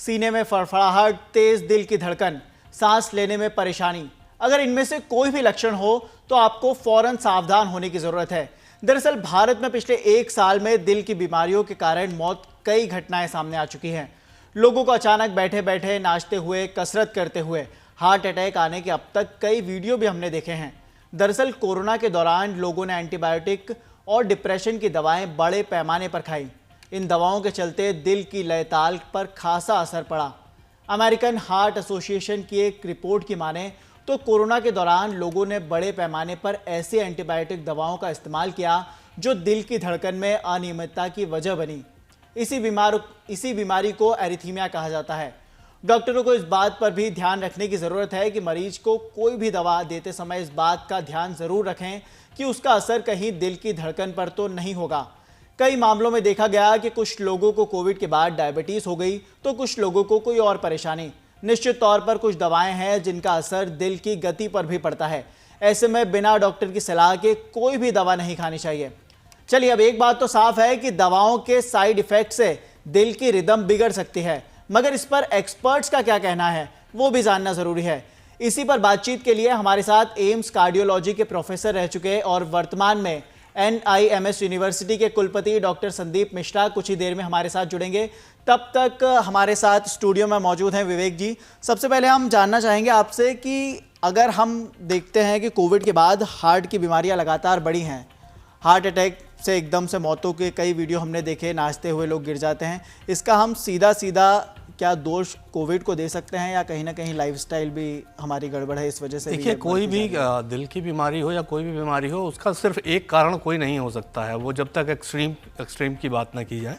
सीने में फड़फड़ाहट, तेज दिल की धड़कन, सांस लेने में परेशानी, अगर इनमें से कोई भी लक्षण हो तो आपको फौरन सावधान होने की जरूरत है। दरअसल भारत में पिछले 1 साल में दिल की बीमारियों के कारण मौत कई घटनाएं सामने आ चुकी हैं। लोगों को अचानक बैठे बैठे, नाचते हुए, कसरत करते हुए हार्ट अटैक आने के अब तक कई वीडियो भी हमने देखे हैं। दरअसल कोरोना के दौरान लोगों ने एंटीबायोटिक और डिप्रेशन की दवाएं बड़े पैमाने पर खाई। इन दवाओं के चलते दिल की लय ताल पर खासा असर पड़ा। अमेरिकन हार्ट एसोसिएशन की एक रिपोर्ट की माने तो कोरोना के दौरान लोगों ने बड़े पैमाने पर ऐसी एंटीबायोटिक दवाओं का इस्तेमाल किया जो दिल की धड़कन में अनियमितता की वजह बनी। इसी बीमारी को एरिथीमिया कहा जाता है। डॉक्टरों को इस बात पर भी ध्यान रखने की ज़रूरत है कि मरीज को कोई भी दवा देते समय इस बात का ध्यान ज़रूर रखें कि उसका असर कहीं दिल की धड़कन पर तो नहीं होगा। कई मामलों में देखा गया कि कुछ लोगों को कोविड के बाद डायबिटीज़ हो गई तो कुछ लोगों को कोई और परेशानी। निश्चित तौर पर कुछ दवाएं हैं जिनका असर दिल की गति पर भी पड़ता है। ऐसे में बिना डॉक्टर की सलाह के कोई भी दवा नहीं खानी चाहिए। चलिए, अब एक बात तो साफ है कि दवाओं के साइड इफेक्ट से दिल की रिदम बिगड़ सकती है, मगर इस पर एक्सपर्ट्स का क्या कहना है वो भी जानना जरूरी है। इसी पर बातचीत के लिए हमारे साथ एम्स कार्डियोलॉजी के प्रोफेसर रह चुके और वर्तमान में NIMS यूनिवर्सिटी के कुलपति डॉक्टर संदीप मिश्रा कुछ ही देर में हमारे साथ जुड़ेंगे। तब तक हमारे साथ स्टूडियो में मौजूद हैं विवेक जी। सबसे पहले हम जानना चाहेंगे आपसे कि अगर हम देखते हैं कि कोविड के बाद हार्ट की बीमारियां लगातार बढ़ी हैं, हार्ट अटैक से एकदम से मौतों के कई वीडियो हमने देखे, नाचते हुए लोग गिर जाते हैं, इसका हम सीधा क्या दोष कोविड को दे सकते हैं या कहीं ना कहीं लाइफस्टाइल भी हमारी गड़बड़ है इस वजह से? देखिए, कोई भी दिल की बीमारी हो या कोई भी बीमारी हो, उसका सिर्फ एक कारण कोई नहीं हो सकता है, वो जब तक एक्सट्रीम की बात ना की जाए।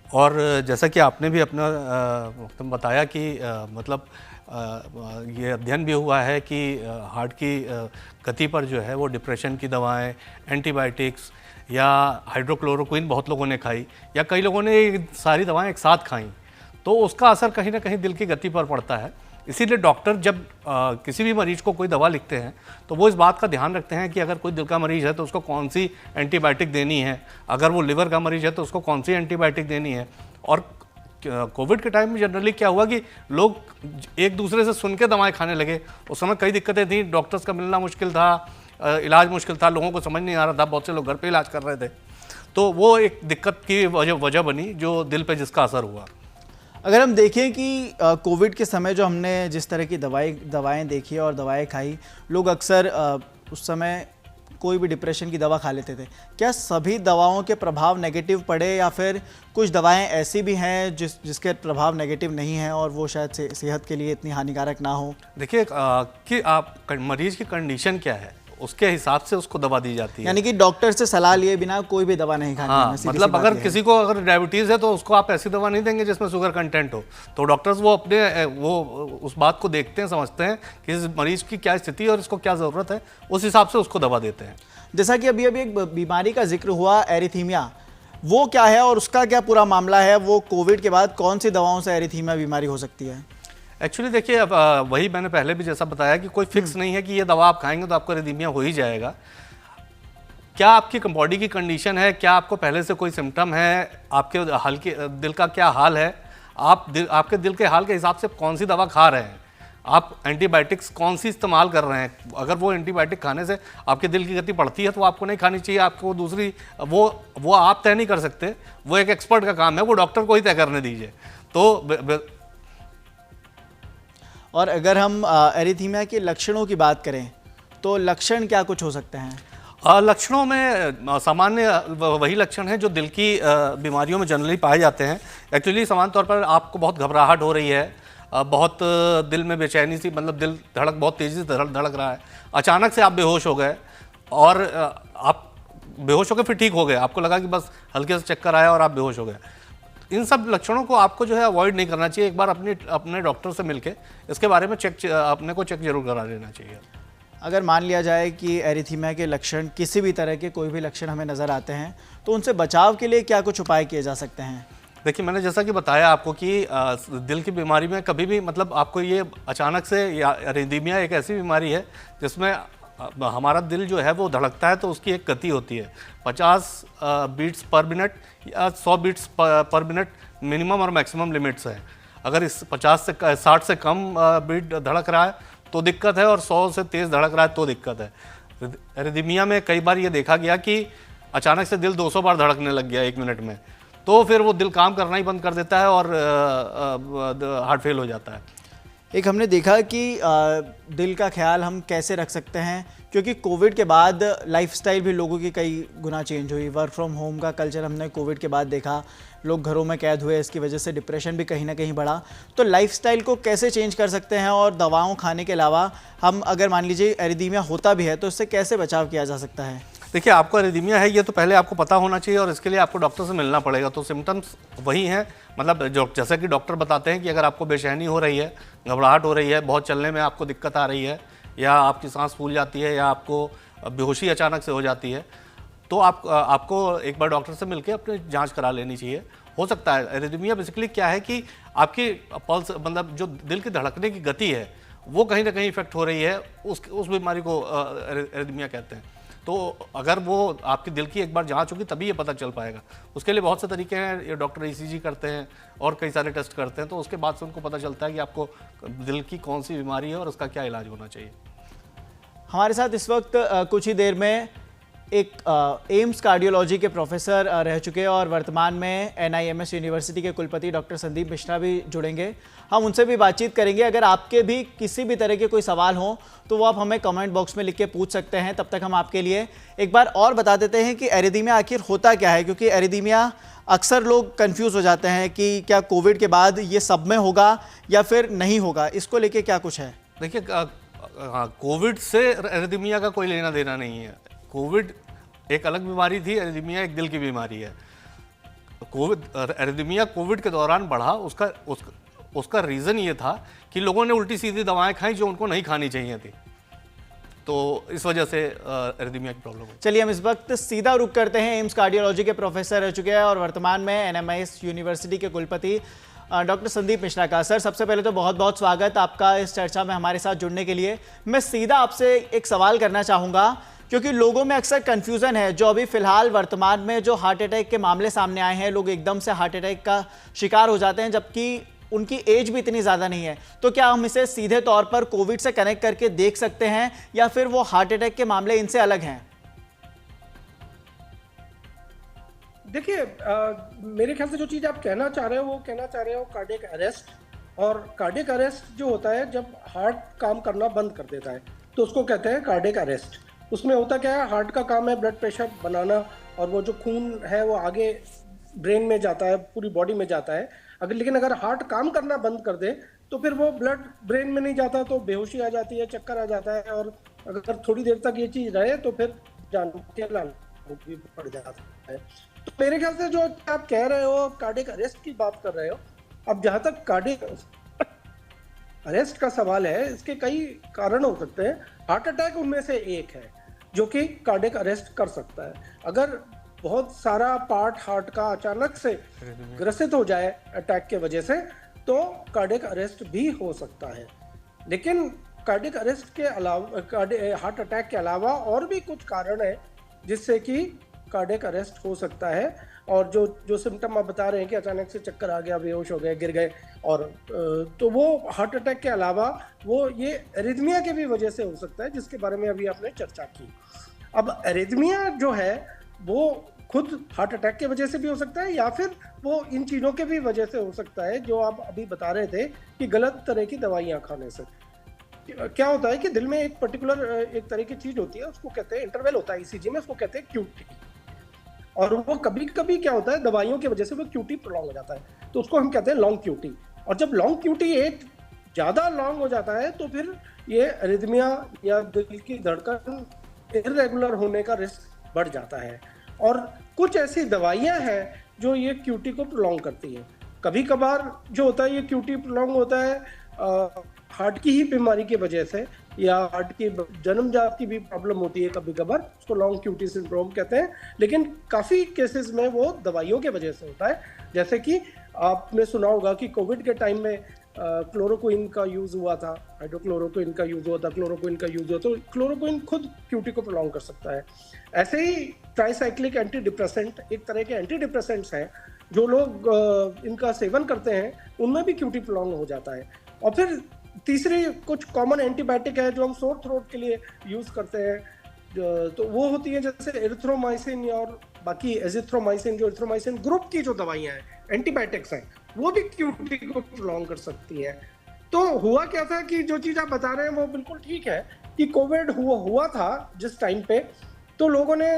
और जैसा कि आपने भी अपना बताया कि मतलब ये अध्ययन भी हुआ है कि हार्ट की गति पर जो है वो डिप्रेशन की दवाएं, एंटीबायोटिक्स या हाइड्रोक्लोरोक्विन बहुत लोगों ने खाई या कई लोगों ने सारी दवाएं एक साथ खाई, तो उसका असर कहीं ना कहीं दिल की गति पर पड़ता है। इसीलिए डॉक्टर जब किसी भी मरीज को कोई दवा लिखते हैं तो वो इस बात का ध्यान रखते हैं कि अगर कोई दिल का मरीज़ है तो उसको कौन सी एंटीबायोटिक देनी है, अगर वो लिवर का मरीज़ है तो उसको कौन सी एंटीबायोटिक देनी है। और कोविड के टाइम में जनरली क्या हुआ कि लोग एक दूसरे से सुन के दवाएँ खाने लगे। उस समय कई दिक्कतें थी, डॉक्टर्स का मिलना मुश्किल था, इलाज मुश्किल था, लोगों को समझ नहीं आ रहा था, बहुत से लोग घर पे इलाज कर रहे थे, तो वो एक दिक्कत की वजह बनी जो दिल पे जिसका असर हुआ। अगर हम देखें कि कोविड के समय जो हमने जिस तरह की दवाएं देखी और दवाएं खाई, लोग अक्सर उस समय कोई भी डिप्रेशन की दवा खा लेते थे। क्या सभी दवाओं के प्रभाव नेगेटिव पड़े या फिर कुछ दवाएं ऐसी भी हैं जिसके प्रभाव नेगेटिव नहीं हैं और वो शायद सेहत के लिए इतनी हानिकारक ना हो? देखिए कि आप मरीज की कंडीशन क्या है उसके हिसाब से उसको दवा दी जाती है। यानी कि डॉक्टर से सलाह लिए बिना कोई भी दवा नहीं खानी। हाँ, मतलब अगर किसी को अगर डायबिटीज़ है तो उसको आप ऐसी दवा नहीं देंगे जिसमें शुगर कंटेंट हो। तो डॉक्टर्स वो उस बात को देखते हैं, समझते हैं कि इस मरीज की क्या स्थिति है और इसको क्या ज़रूरत है, उस हिसाब से उसको दवा देते हैं। जैसा कि अभी एक बीमारी का जिक्र हुआ, एरिथीमिया, वो क्या है और उसका क्या पूरा मामला है? वो कोविड के बाद कौन सी दवाओं से एरिथीमिया बीमारी हो सकती है? एक्चुअली देखिए, अब वही मैंने पहले भी जैसा बताया कि कोई फिक्स नहीं है कि ये दवा आप खाएंगे तो आपको एरिथीमिया हो ही जाएगा। क्या आपकी बॉडी की कंडीशन है, क्या आपको पहले से कोई सिम्टम है, आपके दिल का क्या हाल है, आपके दिल के हाल के हिसाब से कौन सी दवा खा रहे हैं, आप एंटीबायोटिक्स कौन सी इस्तेमाल कर रहे हैं। अगर वो एंटीबायोटिक खाने से आपके दिल की गति बढ़ती है तो आपको नहीं खानी चाहिए। आपको दूसरी वो आप तय नहीं कर सकते, वो एक एक्सपर्ट का काम है, वो डॉक्टर को ही तय करने दीजिए। तो और अगर हम एरिथीमिया के लक्षणों की बात करें तो लक्षण क्या कुछ हो सकते हैं? लक्षणों में सामान्य वही लक्षण हैं जो दिल की बीमारियों में जनरली पाए जाते हैं। एक्चुअली सामान्य तौर पर आपको बहुत घबराहट हो रही है, बहुत दिल में बेचैनी सी, मतलब दिल धड़क बहुत तेज़ी से धड़क रहा है, अचानक से आप बेहोश हो गए और आप बेहोश हो गए फिर ठीक हो गए, आपको लगा कि बस हल्के से चक्कर आया और आप बेहोश हो गए। इन सब लक्षणों को आपको जो है अवॉइड नहीं करना चाहिए। एक बार अपने डॉक्टर से मिलके इसके बारे में अपने को चेक जरूर करा लेना चाहिए। अगर मान लिया जाए कि एरिथीमिया के लक्षण, किसी भी तरह के कोई भी लक्षण हमें नज़र आते हैं तो उनसे बचाव के लिए क्या कुछ उपाय किए जा सकते हैं? देखिए, मैंने जैसा कि बताया आपको कि दिल की बीमारी में कभी भी मतलब आपको ये अचानक से, या एरिथीमिया एक ऐसी बीमारी है जिसमें हमारा दिल जो है वो धड़कता है तो उसकी एक गति होती है 50 बीट्स पर मिनट या 100 बीट्स पर मिनट मिनिमम और मैक्सिमम लिमिट्स है। अगर इस 50 से 60 से कम बीट धड़क रहा है तो दिक्कत है, और 100 से तेज़ धड़क रहा है तो दिक्कत है। एरिदमिया में कई बार ये देखा गया कि अचानक से दिल 200 बार धड़कने लग गया 1 मिनट में, तो फिर वो दिल काम करना ही बंद कर देता है और हार्ट फेल हो जाता है। एक हमने देखा कि दिल का ख्याल हम कैसे रख सकते हैं, क्योंकि कोविड के बाद लाइफस्टाइल भी लोगों की कई गुना चेंज हुई। वर्क फ्रॉम होम का कल्चर हमने कोविड के बाद देखा, लोग घरों में कैद हुए, इसकी वजह से डिप्रेशन भी कहीं ना कहीं बढ़ा। तो लाइफस्टाइल को कैसे चेंज कर सकते हैं, और दवाओं खाने के अलावा हम अगर मान लीजिए एरिदमिया होता भी है तो इससे कैसे बचाव किया जा सकता है? देखिए, आपको एरिदमिया है ये तो पहले आपको पता होना चाहिए, और इसके लिए आपको डॉक्टर से मिलना पड़ेगा। तो सिम्टम्स वही हैं, मतलब जो जैसा कि डॉक्टर बताते हैं कि अगर आपको बेचैनी हो रही है, घबराहट हो रही है, बहुत चलने में आपको दिक्कत आ रही है, या आपकी सांस फूल जाती है, या आपको बेहोशी अचानक से हो जाती है, तो आपको एक बार डॉक्टर से मिलकर अपनी जांच करा लेनी चाहिए। हो सकता है एरिदमिया बेसिकली क्या है कि आपकी पल्स, मतलब जो दिल की धड़कने की गति है वो कहीं ना कहीं इफेक्ट हो रही है, उस बीमारी को एरिदमिया कहते हैं। तो अगर वो आपकी दिल की एक बार जांच होगी तभी ये पता चल पाएगा। उसके लिए बहुत से तरीके हैं, ये डॉक्टर ईसीजी करते हैं और कई सारे टेस्ट करते हैं, तो उसके बाद से उनको पता चलता है कि आपको दिल की कौन सी बीमारी है और उसका क्या इलाज होना चाहिए। हमारे साथ इस वक्त कुछ ही देर में एक एम्स कार्डियोलॉजी के प्रोफेसर रह चुके हैं और वर्तमान में NIMS यूनिवर्सिटी के कुलपति डॉक्टर संदीप मिश्रा भी जुड़ेंगे। हम उनसे भी बातचीत करेंगे। अगर आपके भी किसी भी तरह के कोई सवाल हो तो वो आप हमें कमेंट बॉक्स में लिख के पूछ सकते हैं। तब तक हम आपके लिए एक बार और बता देते हैं कि एरिदमिया आखिर होता क्या है, क्योंकि एरिदमिया अक्सर लोग कंफ्यूज हो जाते हैं कि क्या कोविड के बाद ये सब में होगा या फिर नहीं होगा। इसको लेके क्या कुछ है? देखिए, कोविड से एरिदमिया का कोई लेना देना नहीं है। कोविड एक अलग बीमारी थी, एरिदमिया एक दिल की बीमारी है। एरिदमिया कोविड के दौरान बढ़ा, उसका रीज़न ये था कि लोगों ने उल्टी सीधी दवाएं खाई जो उनको नहीं खानी चाहिए थी, तो इस वजह से एरिदमिया की प्रॉब्लम हुई। चलिए हम इस वक्त सीधा रुख करते हैं। एम्स कार्डियोलॉजी के प्रोफेसर रह चुके हैं और वर्तमान में NIMS यूनिवर्सिटी के कुलपति डॉक्टर संदीप मिश्रा का। सर, सबसे पहले तो बहुत बहुत स्वागत आपका इस चर्चा में हमारे साथ जुड़ने के लिए। मैं सीधा आपसे एक सवाल करना चाहूँगा, क्योंकि लोगों में अक्सर कन्फ्यूज़न है। जो अभी फिलहाल वर्तमान में जो हार्ट अटैक के मामले सामने आए हैं, लोग एकदम से हार्ट अटैक का शिकार हो जाते हैं जबकि उनकी एज भी इतनी ज़्यादा नहीं है। तो क्या हम इसे सीधे तौर पर कोविड से कनेक्ट करके देख सकते हैं, या फिर वो हार्ट अटैक के मामले इनसे अलग हैं? देखिए, मेरे ख्याल से जो चीज़ आप कहना चाह रहे हो वो कहना चाह रहे हो कार्डियक अरेस्ट। और कार्डियक अरेस्ट जो होता है जब हार्ट काम करना बंद कर देता है तो उसको कहते हैं कार्डियक अरेस्ट। उसमें होता क्या है, हार्ट का काम है ब्लड प्रेशर बनाना, और वो जो खून है वो आगे ब्रेन में जाता है, पूरी बॉडी में जाता है। लेकिन अगर हार्ट काम करना बंद कर दे तो फिर वो ब्लड ब्रेन में नहीं जाता, तो बेहोशी आ जाती है, चक्कर आ जाता है, और अगर थोड़ी देर तक ये चीज़ रहे तो फिर जान के भी पड़ जाता है। तो मेरे ख्याल से जो आप कह रहे हो कार्डियक अरेस्ट की बात कर रहे हो, अब जहाँ तक कार्डियक अरेस्ट का सवाल है, इसके कई कारण हो सकते हैं। हार्ट अटैक उनमें से एक है जो कि कार्डियक अरेस्ट कर सकता है। अगर बहुत सारा पार्ट हार्ट का अचानक से ग्रसित हो जाए अटैक के वजह से तो कार्डियक अरेस्ट भी हो सकता है। लेकिन कार्डियक अरेस्ट के अलावा, हार्ट अटैक के अलावा और भी कुछ कारण है जिससे कि कार्डियक अरेस्ट हो सकता है। और जो सिम्टम आप बता रहे हैं कि अचानक से चक्कर आ गया, बेहोश हो गए, गिर गए, और तो वो हार्ट अटैक के अलावा वो ये एरिदमिया के भी वजह से हो सकता है, जिसके बारे में अभी आपने चर्चा की। अब एरिदमिया जो है वो खुद हार्ट अटैक के वजह से भी हो सकता है, या फिर वो इन चीज़ों के भी वजह से हो सकता है जो आप अभी बता रहे थे कि गलत तरह की दवाइयाँ खाने से। क्या होता है कि दिल में एक पर्टिकुलर एक तरह की चीज़ होती है, उसको कहते हैं इंटरवल होता है ईसीजी में, उसको कहते हैं QT। और वो कभी कभी क्या होता है, दवाइयों की वजह से वो QT प्रोलॉन्ग हो जाता है, तो उसको हम कहते हैं लॉन्ग QT। और जब लॉन्ग QT एक ज़्यादा लॉन्ग हो जाता है तो फिर ये एरिदमिया या दिल की धड़कन इरेगुलर होने का रिस्क बढ़ जाता है। और कुछ ऐसी दवाइयाँ हैं जो ये QT को प्रोलॉन्ग करती हैं। कभी कभार जो होता है ये QT प्रोलॉन्ग होता है हार्ट की ही बीमारी की वजह से, या हार्ट की जन्मजात की भी प्रॉब्लम होती है कभी कभार, उसको लॉन्ग QT सिंड्रोम कहते हैं। लेकिन काफ़ी केसेस में वो दवाइयों के वजह से होता है। जैसे कि आपने सुना होगा कि कोविड के टाइम में क्लोरोक्विन का यूज़ हुआ था, हाइड्रोक्लोरोक्विन का यूज़ हुआ था, क्लोरोक्विन का यूज़ हुआ, तो क्लोरोक्विन खुद QT को प्रोलॉन्ग कर सकता है। ऐसे ही ट्राइसाइक्लिक एंटी डिप्रेसेंट एक तरह के एंटी डिप्रेसेंट्स हैं जो लोग इनका सेवन करते हैं उनमें भी QT प्रोलॉन्ग हो जाता है। और फिर तीसरी कुछ कॉमन एंटीबायोटिक है जो हम सोर थ्रोट के लिए यूज करते हैं, तो वो होती है जैसे एरिथ्रोमाइसिन और बाकी एजिथ्रोमाइसिन, जो एरिथ्रोमाइसिन ग्रुप की जो दवाइयां हैं, एंटीबायोटिक्स हैं, वो भी QT को प्रोलॉन्ग कर सकती हैं। तो हुआ क्या था कि जो चीज आप बता रहे हैं वो बिल्कुल ठीक है कि कोविड हुआ था जिस टाइम पे, तो लोगों ने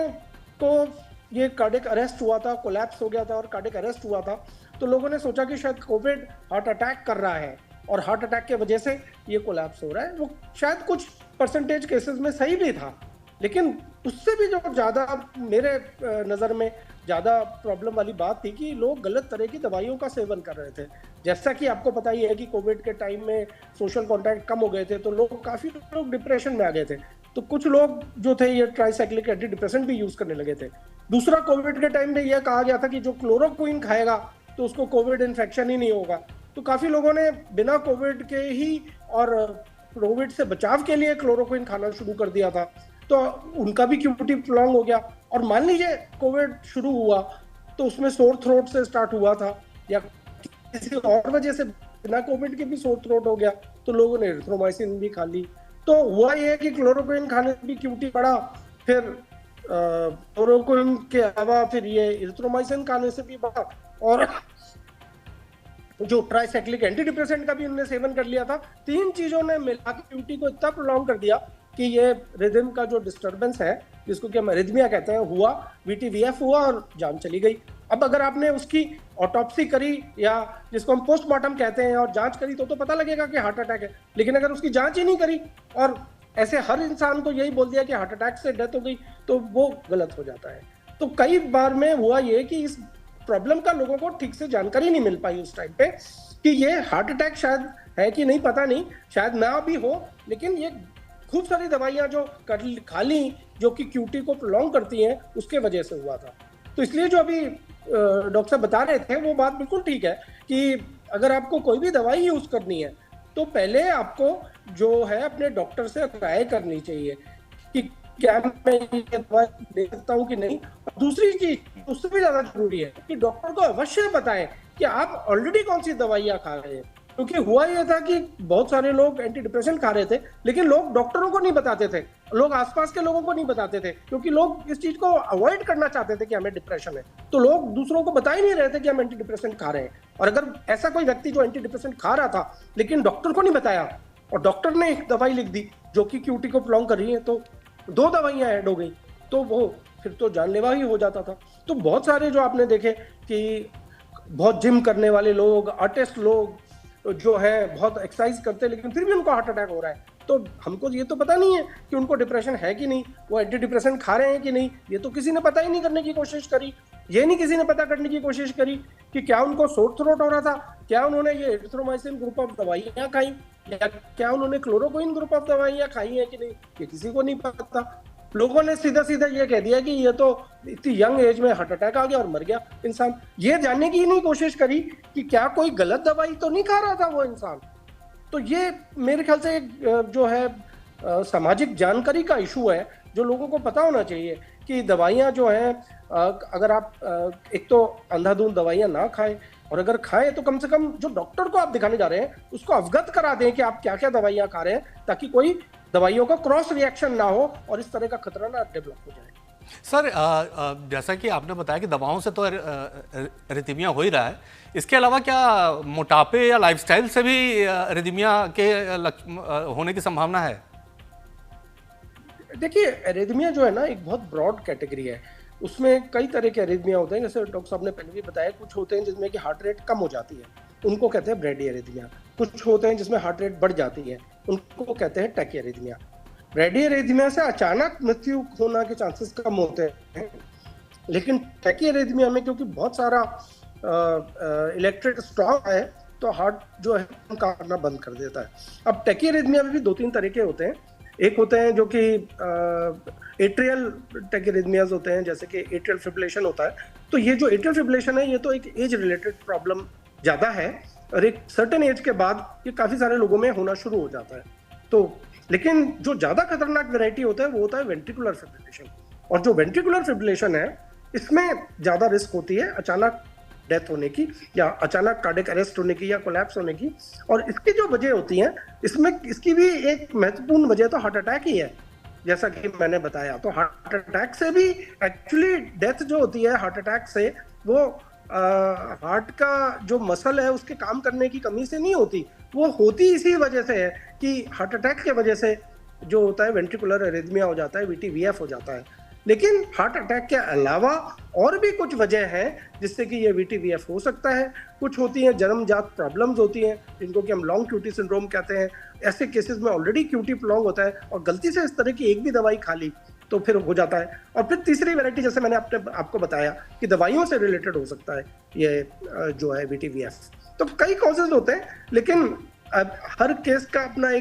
को ये कार्डियक अरेस्ट हुआ था, कोलैप्स हो गया था और कार्डियक अरेस्ट हुआ था, तो लोगों ने सोचा कि शायद कोविड हार्ट अटैक कर रहा है और हार्ट अटैक के वजह से ये कोलैप्स हो रहा है। वो शायद कुछ परसेंटेज केसेस में सही भी था, लेकिन उससे भी जो ज़्यादा मेरे नज़र में ज़्यादा प्रॉब्लम वाली बात थी कि लोग गलत तरह की दवाइयों का सेवन कर रहे थे। जैसा कि आपको पता ही है कि कोविड के टाइम में सोशल कॉन्टैक्ट कम हो गए थे, तो लोग काफ़ी लोग डिप्रेशन में आ गए थे, तो कुछ लोग जो थे ये ट्राइसाइक्लिक एंटी डिप्रेसेंट भी यूज़ करने लगे थे। दूसरा, कोविड के टाइम में यह कहा गया था कि जो क्लोरोक्विन खाएगा तो उसको कोविड इन्फेक्शन ही नहीं होगा, तो काफ़ी लोगों ने बिना कोविड के ही और कोविड से बचाव के लिए क्लोरोक्विन खाना शुरू कर दिया था, तो उनका भी QT प्रोलॉन्ग हो गया। और मान लीजिए कोविड शुरू हुआ तो उसमें सोर थ्रोट से स्टार्ट हुआ था या किसी और वजह से बिना कोविड के भी सोर थ्रोट हो गया, तो लोगों ने एरिथ्रोमाइसिन भी खा ली। तो हुआ ये है कि क्लोरोक्विन खाने से भी QT बढ़ा, फिर क्लोरोक्विन के अलावा फिर ये एरिथ्रोमाइसिन खाने से भी बढ़ा, और जो ट्राइसाइक्लिक एंटी डिप्रेसेंट का भी उन्होंने सेवन कर लिया था। तीन चीजों ने मिला के QT को इतना प्रोलॉन्ग कर दिया कि ये रिदम का जो डिस्टर्बेंस है, जिसको कि हम एरिथमिया कहते हैं, हुआ, VTVF हुआ और जान चली गई। अब अगर आपने उसकी ऑटोप्सी करी या जिसको हम पोस्टमार्टम कहते हैं और जांच करी तो पता लगेगा कि हार्ट अटैक है, लेकिन अगर उसकी जांच ही नहीं करी और ऐसे हर इंसान को यही बोल दिया कि हार्ट अटैक से डेथ हो गई, तो वो गलत हो जाता है। तो कई बार में हुआ ये कि इस प्रॉब्लम का लोगों को ठीक से जानकारी नहीं मिल पाई उस टाइम पे कि ये हार्ट अटैक शायद है कि नहीं, पता नहीं, शायद ना भी हो, लेकिन ये खूब सारी दवाइयां जो खा ली जो कि QT को प्रोलॉन्ग करती हैं, उसके वजह से हुआ था। तो इसलिए जो अभी डॉक्टर साहब बता रहे थे वो बात बिल्कुल ठीक है कि अगर आपको कोई भी दवाई यूज करनी है तो पहले आपको जो है अपने डॉक्टर से राय करनी चाहिए कि क्या मैं ये दवाई दे सकता हूँ कि नहीं। दूसरी चीज उससे भी ज्यादा जरूरी है कि डॉक्टर को अवश्य बताएं कि आप ऑलरेडी कौन सी दवाइयाँ खा रहे हैं, क्योंकि हुआ यह था कि बहुत सारे लोग एंटी डिप्रेसेंट खा रहे थे, लेकिन लोग डॉक्टरों को नहीं बताते थे, लोग आसपास के लोगों को नहीं बताते थे, क्योंकि लोग इस चीज को अवॉइड करना चाहते थे कि हमें डिप्रेशन है, तो लोग दूसरों को बता ही नहीं रहे थे कि हम एंटी डिप्रेसेंट खा रहे हैं। और अगर ऐसा कोई व्यक्ति जो एंटी डिप्रेसेंट खा रहा था लेकिन डॉक्टर को नहीं बताया और डॉक्टर ने एक दवाई लिख दी जो कि QT को प्रोलॉन्ग कर रही है, तो 2 दवाइयां ऐड हो गई, तो वो फिर तो जानलेवा ही हो जाता था। तो बहुत सारे जो आपने देखे कि बहुत जिम करने वाले लोग, आर्टिस्ट लोग जो है बहुत एक्सरसाइज करते हैं लेकिन फिर भी उनको हार्ट अटैक हो रहा है, तो हमको ये तो पता नहीं है कि उनको डिप्रेशन है कि नहीं, वो एंटी डिप्रेसेंट खा रहे हैं कि नहीं, ये तो किसी ने पता ही नहीं करने की कोशिश करी। ये नहीं किसी ने पता करने की कोशिश करी कि क्या उनको सोर थ्रोट हो रहा था, क्या उन्होंने ये एरिथ्रोमाइसिन ग्रुप ऑफ दवाइयाँ खाई या क्या उन्होंने क्लोरोक्विन ग्रुप ऑफ दवाइयाँ खाई है कि नहीं, ये किसी को नहीं पता। लोगों ने सीधा सीधा ये कह दिया कि ये तो इतनी यंग एज में हार्ट अटैक आ गया और मर गया इंसान। ये जानने की नहीं कोशिश करी कि क्या कोई गलत दवाई तो नहीं खा रहा था वो इंसान। तो ये मेरे ख्याल से जो है सामाजिक जानकारी का इशू है जो लोगों को पता होना चाहिए कि दवाइयाँ जो हैं, अगर आप एक तो अंधाधुंध दवाइयाँ ना खाएं, और अगर खाएं तो कम से कम जो डॉक्टर को आप दिखाने जा रहे हैं उसको अवगत करा दें कि आप क्या क्या दवाइयाँ खा रहे हैं, ताकि कोई दवाइयों का क्रॉस रिएक्शन ना हो और इस तरह का खतरा ना डेवलप हो जाए। सर, जैसा कि आपने बताया कि दवाओं से तो एरिथमिया हो ही रहा है, इसके अलावा क्या मोटापे या लाइफस्टाइल से भी एरिथमिया के होने की संभावना है? देखिए, एरिथमिया जो है ना एक बहुत ब्रॉड कैटेगरी है, उसमें कई तरह के एरिथमिया होते हैं। जैसे डॉक्टर साहब ने पहले भी बताया, कुछ होते हैं जिसमें कि हार्ट रेट कम हो जाती है, उनको कहते हैं ब्रेडी एरिथमिया। कुछ होते हैं जिसमें हार्ट रेट बढ़ जाती है, उनको कहते हैं टैकी एरिथमिया। ब्रेडी एरिथमिया से अचानक मृत्यु होने के चांसेस कम होते हैं, लेकिन टैकी एरिथमिया में क्योंकि बहुत सारा इलेक्ट्रिक स्ट्रॉक है तो हार्ट जो है काम करना बंद कर देता है। अब टैकी एरिथमिया में भी 2-3 तरह के होते हैं। एक होते हैं जो कि एट्रियल टैकीरिथमियाज होते हैं, जैसे कि एट्रियल फिब्रिलेशन होता है। तो ये जो एट्रियल फिब्रिलेशन है ये तो एक एज रिलेटेड प्रॉब्लम ज़्यादा है, और एक सर्टेन एज के बाद ये काफ़ी सारे लोगों में होना शुरू हो जाता है। तो लेकिन जो ज़्यादा खतरनाक वैरायटी होता है वो होता है वेंट्रिकुलर फिब्रिलेशन। और जो वेंट्रिकुलर फिब्रिलेशन है इसमें ज़्यादा रिस्क होती है, अचानक डेथ होने की या अचानक कार्डियक अरेस्ट होने की या कोलैप्स होने की। और इसकी जो वजह होती हैं, इसमें इसकी भी एक महत्वपूर्ण वजह तो हार्ट अटैक ही है, जैसा कि मैंने बताया। तो हार्ट अटैक से भी एक्चुअली डेथ जो होती है हार्ट अटैक से, वो हार्ट का जो मसल है उसके काम करने की कमी से नहीं होती, वो होती इसी वजह से है कि हार्ट अटैक की वजह से जो होता है वेंट्रिकुलर एरिथमिया हो जाता है, VTVF हो जाता है। लेकिन हार्ट अटैक के अलावा और भी कुछ वजह हैं जिससे कि ये VTVF हो सकता है। कुछ होती हैं जन्मजात प्रॉब्लम्स होती हैं जिनको कि हम लॉन्ग क्यूटी सिंड्रोम कहते हैं। ऐसे केसेस में ऑलरेडी क्यूटी प्रोलॉन्ग होता है और गलती से इस तरह की एक भी दवाई खा ली तो फिर हो जाता है। और फिर तीसरी वैरायटी, जैसे मैंने आपको बताया कि दवाइयों से रिलेटेड हो सकता है ये जो है VTVF। तो कई कॉजेज होते हैं, लेकिन अब हर केस का अपना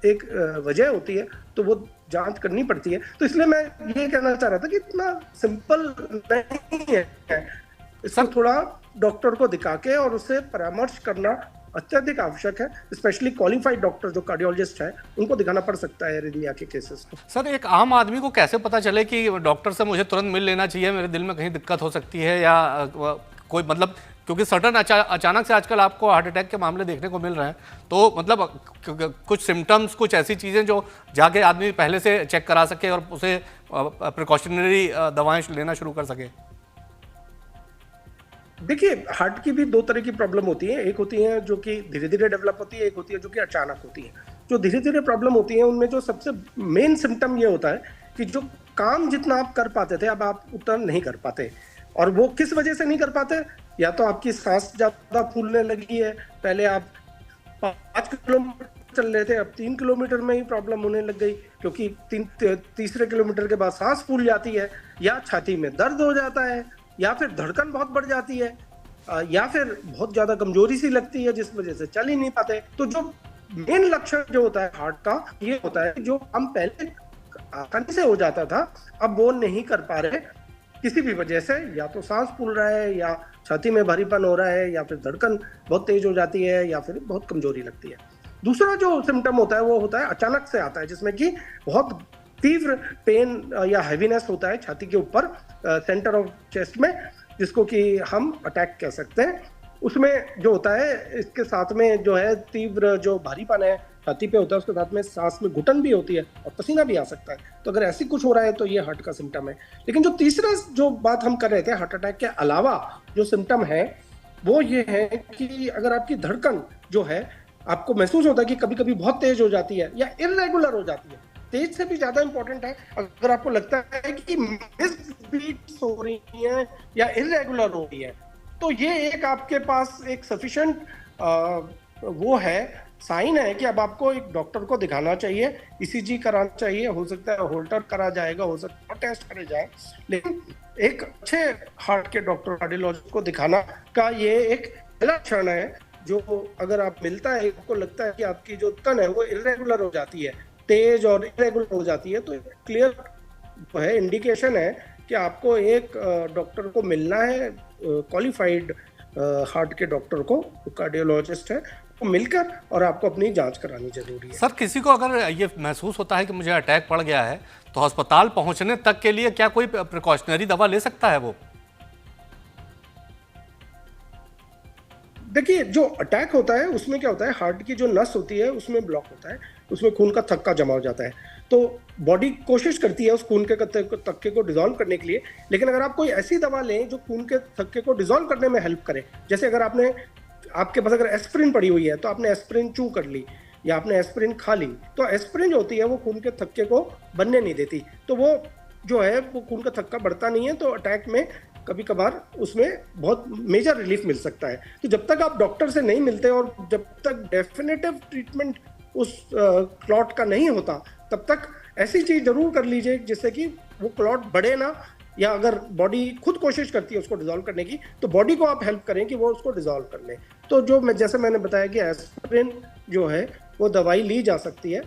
एक वजह होती है, तो वो जांच करनी पड़ती है। तो इसलिए मैं ये कहना चाह रहा था कि इतना सिंपल नहीं है, इसको थोड़ा डॉक्टर को दिखा के और उससे परामर्श करना अत्यधिक आवश्यक है। स्पेशली क्वालिफाइड डॉक्टर जो कार्डियोलॉजिस्ट है, उनको दिखाना पड़ सकता है एरिथमिया के केसेस को। सर, एक आम आदमी को कैसे पता चले कि डॉक्टर से मुझे तुरंत मिल लेना चाहिए, मेरे दिल में कहीं दिक्कत हो सकती है या कोई मतलब, क्योंकि सडन अचानक से आजकल आपको हार्ट अटैक के मामले देखने को मिल रहे हैं, तो मतलब कुछ सिम्टम्स, कुछ ऐसी चीज़ें जो जाके आदमी पहले से चेक करा सके और उसे प्रिकॉशनरी दवाएं लेना शुरू कर सके। देखिए, हार्ट की भी दो तरह की प्रॉब्लम होती है। एक होती है जो कि धीरे धीरे डेवलप होती है, एक होती है जो कि अचानक होती है। जो धीरे धीरे प्रॉब्लम होती है उनमें जो सबसे मेन सिम्टम ये होता है कि जो काम जितना आप कर पाते थे अब आप उतना नहीं कर पाते। और वो किस वजह से नहीं कर पाते? या तो आपकी सांस ज्यादा फूलने लगी है, पहले आप 5 किलोमीटर चल रहे थे, अब 3 किलोमीटर में ही प्रॉब्लम होने लग गई, क्योंकि तीसरे किलोमीटर के बाद सांस फूल जाती है, या छाती में दर्द हो जाता है, या फिर धड़कन बहुत बढ़ जाती है, या फिर बहुत ज्यादा कमजोरी सी लगती है जिस वजह से चल ही नहीं पाते। तो जो मेन लक्षण जो होता है हार्ट का, ये होता है जो हम पहले आसानी से हो जाता था अब वो नहीं कर पा रहे किसी भी वजह से। या तो सांस फूल रहा है, या छाती में भारीपन हो रहा है, या फिर धड़कन बहुत तेज हो जाती है, या फिर बहुत कमजोरी लगती है। दूसरा जो सिम्टम होता है वो होता है अचानक से आता है, जिसमें कि बहुत तीव्र पेन या हैवीनेस होता है छाती के ऊपर, सेंटर ऑफ चेस्ट में, जिसको कि हम अटैक कह सकते हैं। उसमें जो होता है, इसके साथ में जो है तीव्र जो भारीपन है छाती पे होता है, उसके साथ में सांस में घुटन भी होती है और पसीना भी आ सकता है। तो अगर ऐसी कुछ हो रहा है तो ये हार्ट का सिम्टम है। लेकिन जो तीसरा जो बात हम कर रहे थे हार्ट अटैक के अलावा जो सिम्टम है वो ये है कि अगर आपकी धड़कन जो है आपको महसूस होता है कि कभी कभी बहुत तेज हो जाती है या इर्रेगुलर हो जाती है। तेज से भी ज्यादा इंपॉर्टेंट है, अगर आपको लगता है कि मिस बीट्स हो रही हैं या इर्रेगुलर हो रही है, तो ये एक आपके पास एक सफिशिएंट वो है, साइन है कि अब आपको एक डॉक्टर को दिखाना चाहिए, ECG कराना चाहिए, हो सकता है होल्टर करा जाएगा, हो सकता है टेस्ट करे जाए। लेकिन एक अच्छे हार्ट के डॉक्टर, कार्डियोलॉजिस्ट को दिखाना का ये एक पहला क्षण है, जो अगर आप मिलता है, आपको लगता है कि आपकी जो धड़कन है वो इर्रेगुलर हो जाती है, तेज और इरेगुलर हो जाती है, तो क्लियर है, इंडिकेशन है कि आपको एक डॉक्टर को मिलना है, क्वालिफाइड हार्ट के डॉक्टर को, कार्डियोलॉजिस्ट है, तो मिलकर और आपको अपनी जांच करानी जरूरी है। सर, किसी को अगर ये महसूस होता है कि मुझे अटैक पड़ गया है, तो अस्पताल पहुंचने तक के लिए क्या कोई प्रिकॉशनरी दवा ले सकता है वो? देखिए, जो अटैक होता है उसमें क्या होता है, हार्ट की जो नस होती है उसमें ब्लॉक होता है, उसमें खून का थक्का जमा हो जाता है। तो बॉडी कोशिश करती है उस खून के थक्के को डिसॉल्व करने के लिए। लेकिन अगर आप कोई ऐसी दवा लें जो खून के थक्के को डिसॉल्व करने में हेल्प करे, जैसे अगर आपके पास अगर एस्पिरिन पड़ी हुई है तो आपने एस्पिरिन चू कर ली या आपने एस्पिरिन खा ली, तो एस्पिरिन जो होती है वो खून के थक्के को बनने नहीं देती, तो वो जो है वो खून का थक्का बढ़ता नहीं है, तो अटैक में कभी कभार उसमें बहुत मेजर रिलीफ मिल सकता है। तो जब तक आप डॉक्टर से नहीं मिलते और जब तक डेफिनेटिव ट्रीटमेंट उस क्लॉट का नहीं होता, तब तक ऐसी चीज जरूर कर लीजिए जिससे कि वो क्लॉट बढ़े ना, या अगर बॉडी खुद कोशिश करती है उसको डिसॉल्व करने की, तो बॉडी को आप हेल्प करें कि वो उसको डिसॉल्व कर ले। तो जैसे मैंने बताया कि एस्पिरिन जो है वो दवाई ली जा सकती है,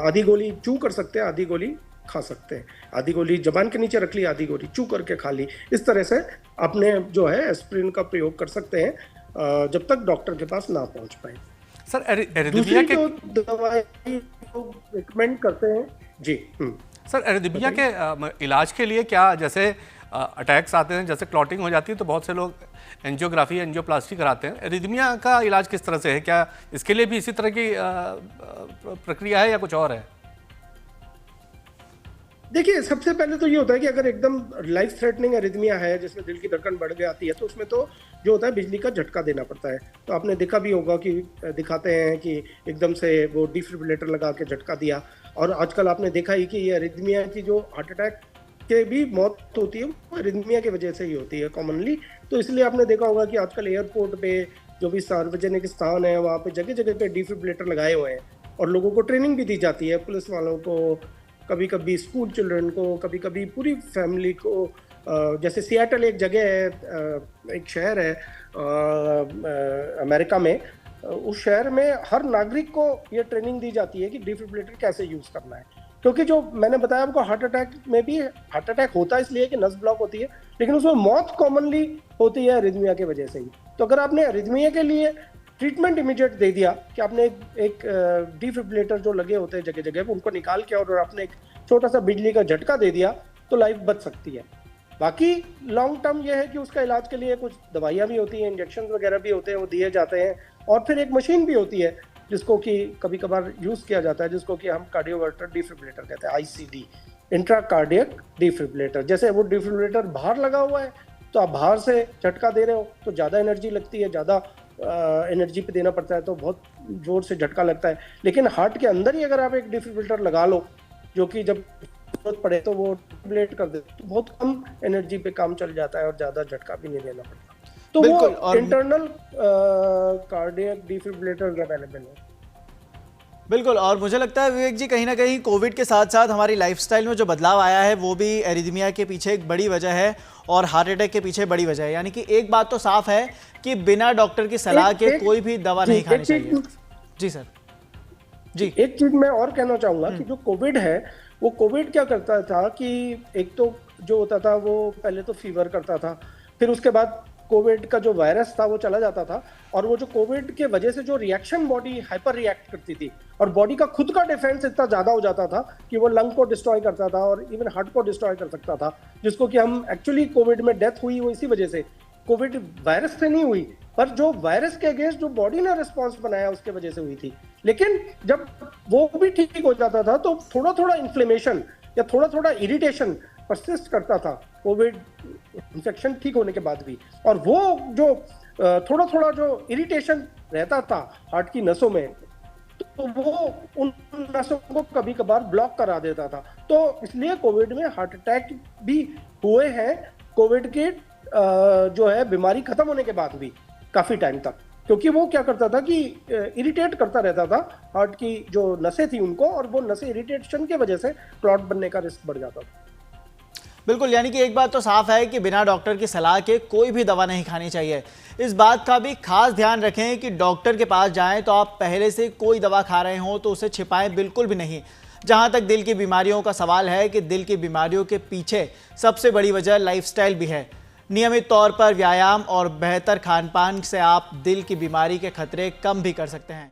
आधी गोली चू कर सकते हैं, आधी गोली खा सकते हैं, आधी गोली जबान के नीचे रख ली, आधी गोली चू करके खा ली। इस तरह से अपने जो है एस्पिरिन का प्रयोग कर सकते हैं जब तक डॉक्टर के पास ना पहुंच पाए। सर, एरिथमिया के जो दवाई रिकमेंड करते हैं जी। सर, एरिथमिया के इलाज के लिए क्या, जैसे अटैक्स आते हैं, जैसे क्लॉटिंग हो जाती है, तो बहुत से लोग एंजियोग्राफी, एंजियोप्लास्टी कराते हैं। एरिथमिया का इलाज किस तरह से है? क्या इसके लिए भी इसी तरह की प्रक्रिया है या कुछ और है? देखिए, सबसे पहले तो ये होता है कि अगर एकदम लाइफ थ्रेटनिंग एरिथमिया है जिसमें दिल की धड़कन बढ़ जाती है, तो उसमें तो जो होता है बिजली का झटका देना पड़ता है। तो आपने देखा भी होगा कि दिखाते हैं कि एकदम से वो डिफिब्रिलेटर लगा के झटका दिया। और आजकल आपने देखा ही कि ये एरिथमिया की जो हार्ट अटैक के भी मौत होती है वो एरिथमिया की वजह से ही होती है कॉमनली। तो इसलिए आपने देखा होगा कि आजकल एयरपोर्ट पे जो भी सार्वजनिक स्थान है वहाँ पे जगह जगह पे डिफिब्रिलेटर लगाए हुए हैं और लोगों को ट्रेनिंग भी दी जाती है, पुलिस वालों को, कभी कभी स्कूल चिल्ड्रन को, कभी कभी पूरी फैमिली को। जैसे सियाटल एक जगह है, एक शहर है अमेरिका में, उस शहर में हर नागरिक को ये ट्रेनिंग दी जाती है कि डिफिब्रिलेटर कैसे यूज़ करना है। क्योंकि जो मैंने बताया आपको, हार्ट अटैक में भी हार्ट अटैक होता है इसलिए कि नस ब्लॉक होती है, लेकिन उसमें मौत कॉमनली होती है एरिथमिया की वजह से ही। तो अगर आपने एरिथमिया के लिए ट्रीटमेंट इमीडिएट दे दिया कि आपने एक डिफिब्रिलेटर जो लगे होते हैं जगह जगह उनको निकाल के और आपने एक छोटा सा बिजली का झटका दे दिया, तो लाइफ बच सकती है। बाकी लॉन्ग टर्म ये है कि उसका इलाज के लिए कुछ दवाइयाँ भी होती हैं, इंजेक्शन वगैरह भी होते हैं, वो दिए जाते हैं। और फिर एक मशीन भी होती है जिसको कि कभी कभार यूज़ किया जाता है, जिसको कि हम कार्डियोवर्टर डिफिब्रिलेटर कहते हैं, ICD, इंट्रा कार्डियक डिफिब्रिलेटर। जैसे वो डिफिब्रिलेटर बाहर लगा हुआ है तो आप बाहर से झटका दे रहे हो तो ज़्यादा एनर्जी लगती है, ज़्यादा एनर्जी पे देना पड़ता है, तो बहुत जोर से झटका लगता है। लेकिन हार्ट के अंदर ही अगर आप एक डिफिब्रिलेटर लगा लो जो कि जब जरूरत पड़े तो वो डिफिब्रिलेट कर दे, तो बहुत कम एनर्जी पे काम चल जाता है और ज़्यादा झटका भी नहीं देना पड़ता। तो वो इंटरनल कार्डियक डिफिब्रिलेटर अवेलेबल है। बिल्कुल, और मुझे लगता है विवेक जी, कहीं ना कहीं कोविड के साथ साथ हमारी लाइफस्टाइल में जो बदलाव आया है वो भी एरिथमिया के पीछे एक बड़ी वजह है और हार्ट अटैक के पीछे बड़ी वजह है। यानी कि एक बात तो साफ है कि बिना डॉक्टर की सलाह के कोई भी दवा नहीं खानी चाहिए। जी सर, जी। एक चीज मैं और कहना चाहूंगा कि जो कोविड है, वो कोविड क्या करता था कि एक तो जो होता था वो पहले तो फीवर करता था, फिर उसके बाद कोविड का जो वायरस था वो चला जाता था, और वो जो कोविड के वजह से जो रिएक्शन बॉडी हाइपर रिएक्ट करती थी और बॉडी का खुद का डिफेंस इतना ज्यादा हो जाता था कि वो लंग को डिस्ट्रॉय करता था और इवन हार्ट को डिस्ट्रॉय कर सकता था, जिसको कि हम एक्चुअली कोविड में डेथ हुई वो इसी वजह से, कोविड वायरस से नहीं हुई, पर जो वायरस के अगेंस्ट जो बॉडी ने रिस्पॉन्स बनाया उसके वजह से हुई थी। लेकिन जब वो भी ठीक हो जाता था तो थोड़ा थोड़ा इन्फ्लेमेशन या थोड़ा थोड़ा इरिटेशन परसिस्ट करता था कोविड इन्फेक्शन ठीक होने के बाद भी, और वो जो थोड़ा थोड़ा जो इरिटेशन रहता था हार्ट की नसों में, तो वो उन नसों को कभी कभार ब्लॉक करा देता था। तो इसलिए कोविड में हार्ट अटैक भी हुए हैं, कोविड के जो है बीमारी खत्म होने के बाद भी काफी टाइम तक, क्योंकि वो क्या करता था कि इरिटेट करता रहता था हार्ट की जो नसें थी उनको, और वो नसें इरिटेशन की वजह से क्लॉट बनने का रिस्क बढ़ जाता था। बिल्कुल, यानी कि एक बात तो साफ है कि बिना डॉक्टर की सलाह के कोई भी दवा नहीं खानी चाहिए। इस बात का भी खास ध्यान रखें कि डॉक्टर के पास जाएं तो आप पहले से कोई दवा खा रहे हो तो उसे छिपाएं बिल्कुल भी नहीं। जहां तक दिल की बीमारियों का सवाल है कि दिल की बीमारियों के पीछे सबसे बड़ी वजह लाइफस्टाइल भी है। नियमित तौर पर व्यायाम और बेहतर खान पान से आप दिल की बीमारी के खतरे कम भी कर सकते हैं।